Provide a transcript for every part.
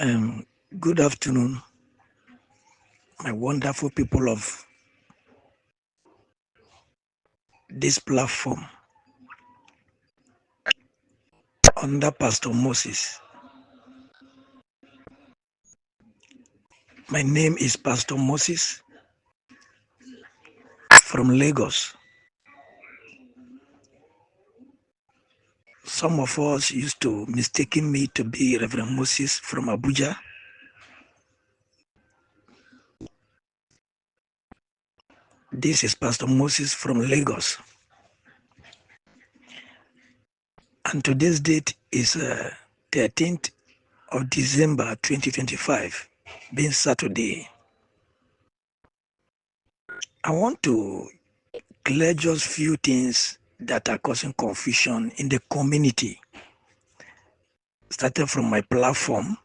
Um, Good afternoon, my wonderful people of this platform under Pastor Moses. My name is Pastor Moses from Lagos. Some of us used to mistaking me to be Reverend Moses from Abuja. This is Pastor Moses from Lagos. And today's date is 13th of December 2025, being Saturday. I want to clear just few things that are causing confusion in the community. Started from my platform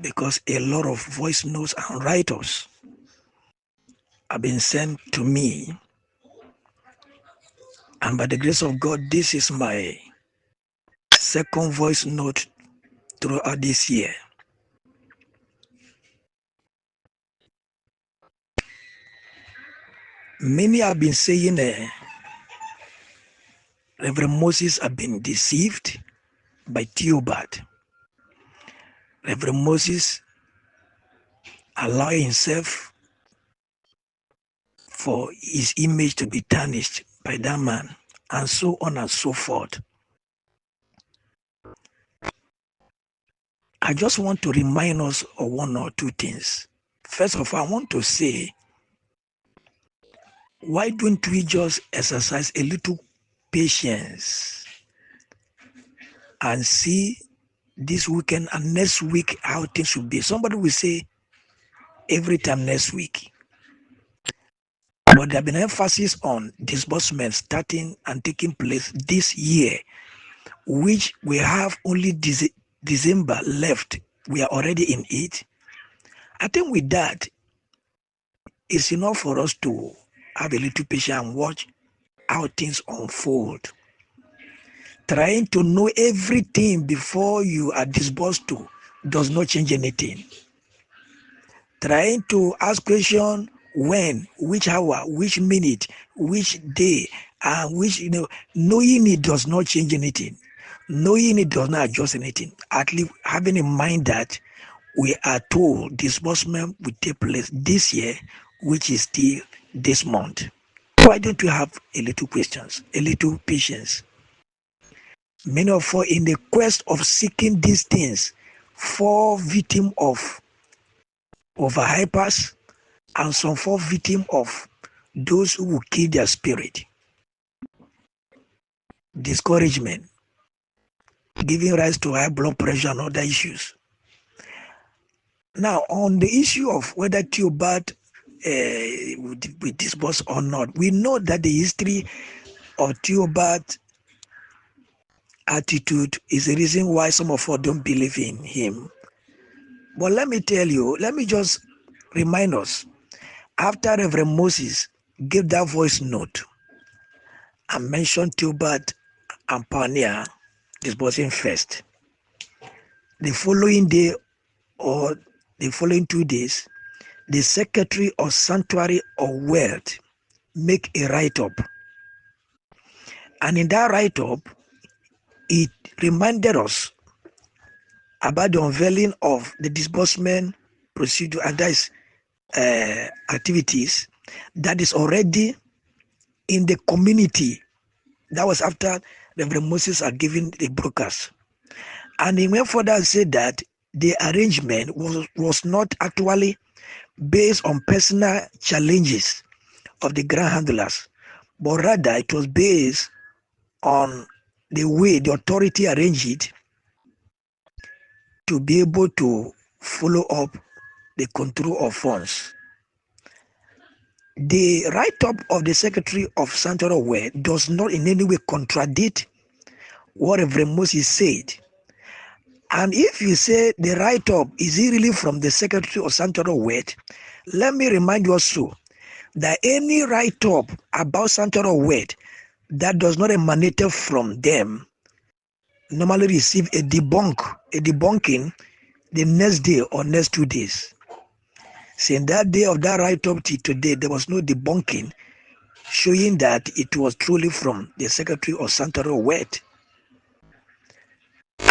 because a lot of voice notes and write-ups have been sent to me. And by the grace of God, this is my second voice note throughout this year. Many have been saying Reverend Moses have been deceived by Theobald. Reverend Moses allowed himself for his image to be tarnished by that man, and so on and so forth. I just want to remind us of one or two things. First of all, I want to say, why don't we just exercise a little patience and see this weekend and next week how things should be? Somebody will say every time next week. But there have been emphasis on disbursement starting and taking place this year, which we have only December left. We are already in it. I think with that, it's enough for us to have a little patience and watch how things unfold. Trying to know everything before you are disbursed to does not change anything. Trying to ask questions when, which hour, which minute, which day, and which, knowing it does not change anything. Knowing it does not adjust anything. At least having in mind that we are told disbursement will take place this year, which is still this month. Why don't you have a little questions, a little patience? Many of us in the quest of seeking these things fall victim of overhypers, and some fall victim of those who will kill their spirit. Discouragement, giving rise to high blood pressure and other issues. Now, on the issue of whether Theobald will disburse or not, we know that the history of Theobald's attitude is the reason why some of us don't believe in him. But let me tell you, let me just remind us, after Reverend Moses gave that voice note and mentioned Theobald and Pioneer disbursing first, the following day or the following 2 days, the Secretary of Sanctuary of Wealth make a write-up. And in that write-up, it reminded us about the unveiling of the disbursement procedure and that is activities that is already in the community. That was after Reverend Moses had given the broadcast. And he went further and said that the arrangement was not actually based on personal challenges of the grand handlers, but rather it was based on the way the authority arranged it to be able to follow up the control of funds. The write-up of the Secretary of Sanctuary of Wealth does not in any way contradict what Reverend Moses said. And if you say the write-up is really from the Secretary of Sanctuary of Wealth, let me remind you also that any write-up about Sanctuary of Wealth that does not emanate from them normally receive a debunking the next day or next 2 days. Since that day of that write-up till today, there was no debunking showing that it was truly from the Secretary of Sanitary Word.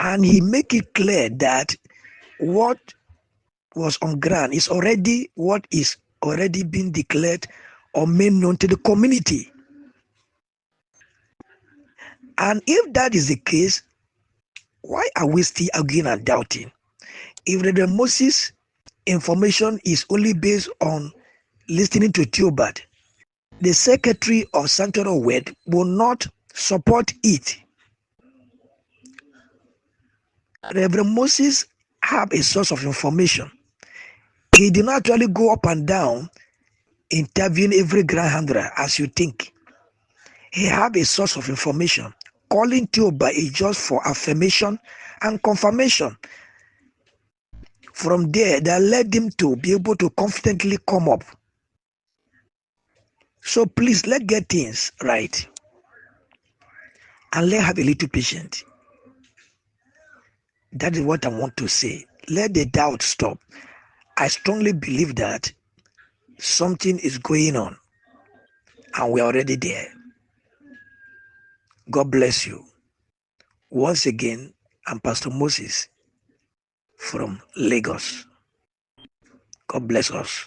And he make it clear that what was on ground is already what is already been declared or made known to the community. And if that is the case, why are we still arguing and doubting? If Reverend Moses' information is only based on listening to Theobald, the Secretary of Sanctuary Word will not support it. Reverend Moses have a source of information. He did not actually go up and down interviewing every grand handler as you think. He have a source of information. Calling Theobald is just for affirmation and confirmation. From there, that led him to be able to confidently come up. So please, let's get things right. And let's have a little patience. That is what I want to say. Let the doubt stop. I strongly believe that something is going on and we're already there. God bless you. Once again, I'm Pastor Moses from Lagos. God bless us.